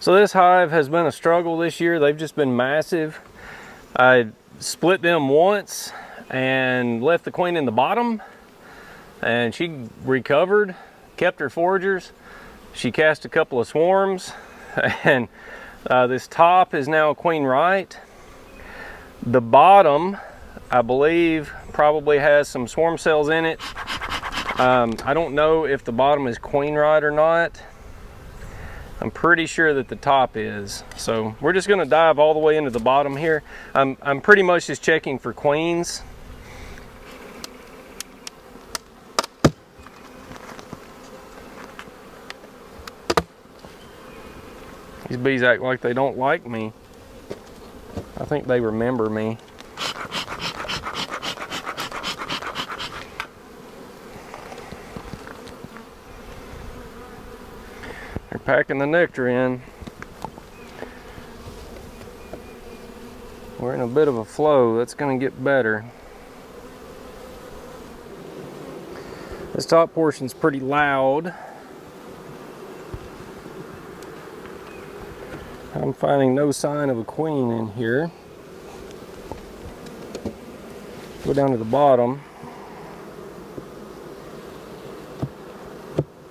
So this hive has been a struggle this year. They've just been massive. I split them once and left the queen in the bottom, and she recovered, kept her foragers. She cast a couple of swarms, and this top is now queen right. The bottom, I believe, probably has some swarm cells in it. I don't know if the bottom is queen right or not. I'm pretty sure that the top is. So we're just gonna dive all the way into the bottom here. I'm pretty much just checking for queens. These bees act like they don't like me. I think they remember me. They're packing the nectar in. We're in a bit of a flow. That's going to get better. This top portion's pretty loud. I'm finding no sign of a queen in here. Go down to the bottom.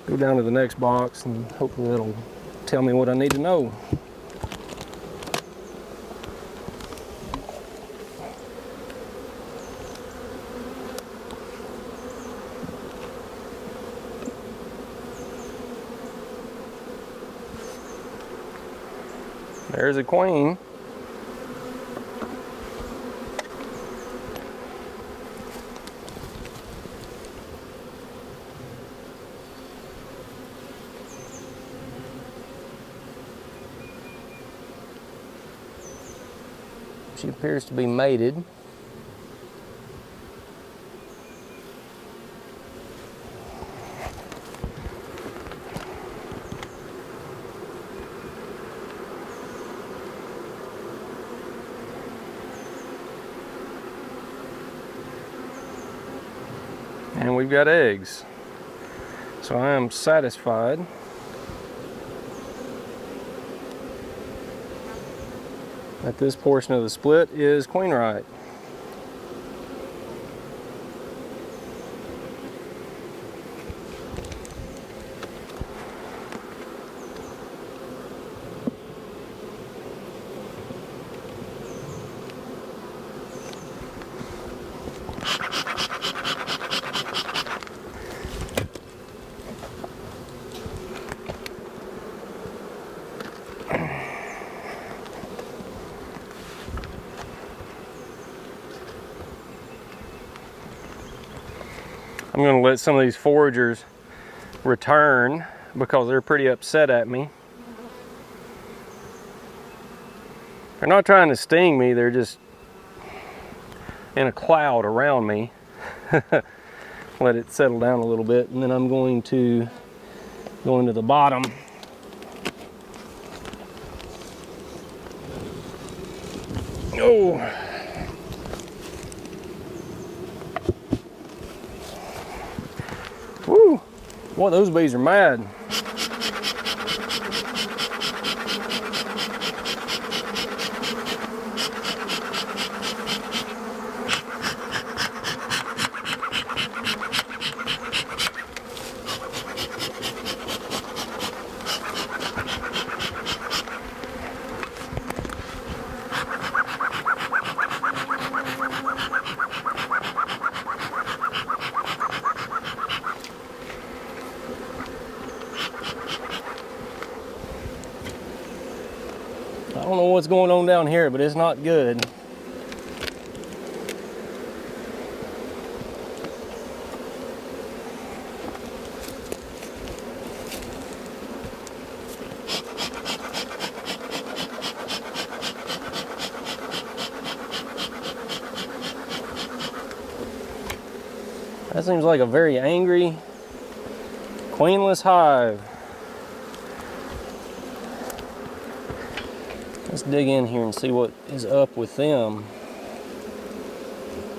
Go down to the next box and hopefully it'll tell me what I need to know. There's a queen. She appears to be mated. And we've got eggs. So I am satisfied. That this portion of the split is queen right. I'm going to let some of these foragers return because they're pretty upset at me. They're not trying to sting me, they're just in a cloud around me. Let it settle down a little bit, and then I'm going to go into the bottom. Oh! Woo! Boy, those bees are mad. I don't know what's going on down here, but it's not good. That seems like a very angry, queenless hive. Let's dig in here and see what is up with them,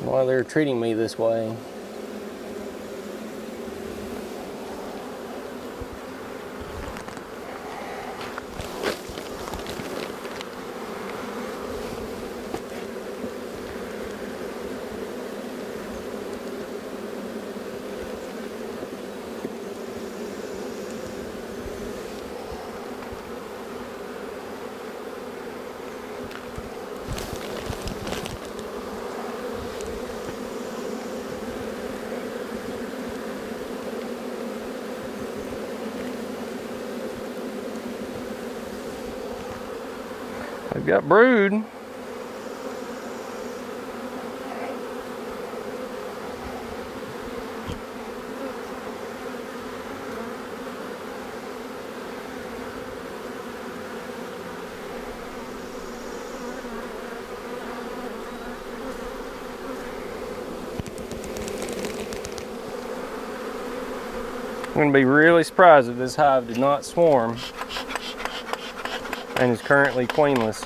why they're treating me this way. They've got brood. I'm going to be really surprised if this hive did not swarm and is currently queenless.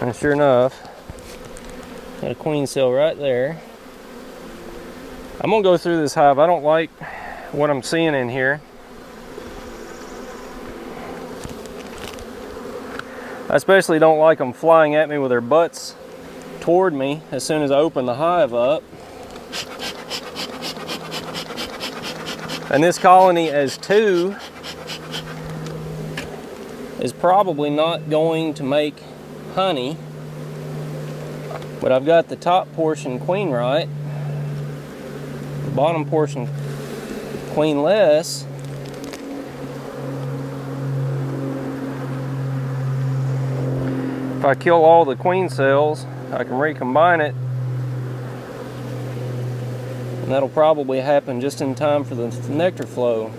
And sure enough, got a queen cell right there. I'm going to go through this hive. I don't like what I'm seeing in here. I especially don't like them flying at me with their butts toward me as soon as I open the hive up. And this colony as 2 is probably not going to make honey, but I've got the top portion queen right, the bottom portion queenless. If I kill all the queen cells, I can recombine it, and that'll probably happen just in time for the nectar flow.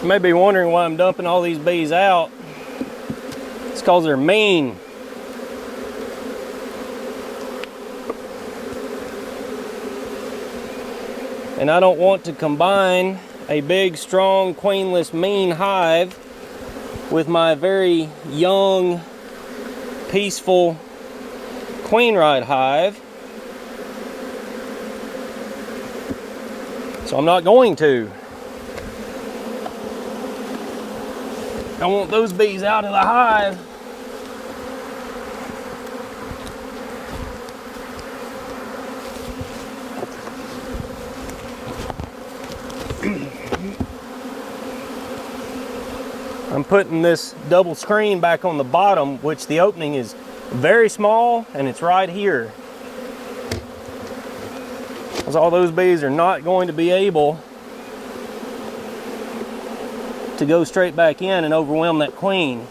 You may be wondering why I'm dumping all these bees out. It's because they're mean. And I don't want to combine a big, strong, queenless, mean hive with my very young, peaceful queen-right hive. So I'm not going to. I want those bees out of the hive. I'm putting this double screen back on the bottom, which the opening is very small and it's right here. because all those bees are not going to be able to go straight back in and overwhelm that queen.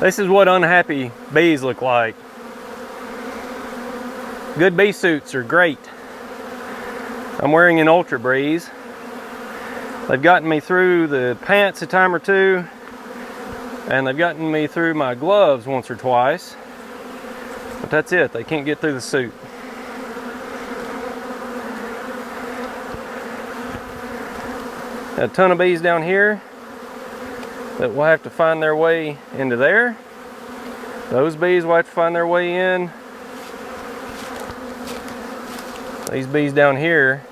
This is what unhappy bees look like. Good bee suits are great. I'm wearing an Ultra Breeze. They've gotten me through the pants a time or two, and they've gotten me through my gloves once or twice. But that's it, they can't get through the suit. A ton of bees down here that will have to find their way into there. Those bees will have to find their way in. These bees down here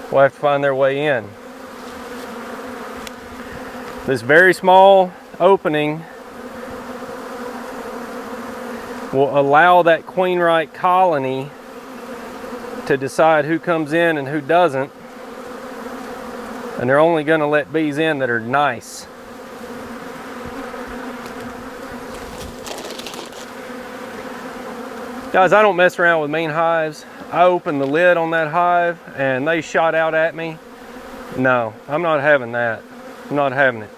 will have to find their way in. This very small opening will allow that queen-right colony to decide who comes in and who doesn't. And they're only going to let bees in that are nice. Guys, I don't mess around with mean hives. I opened the lid on that hive and they shot out at me. No, I'm not having that. I'm not having it.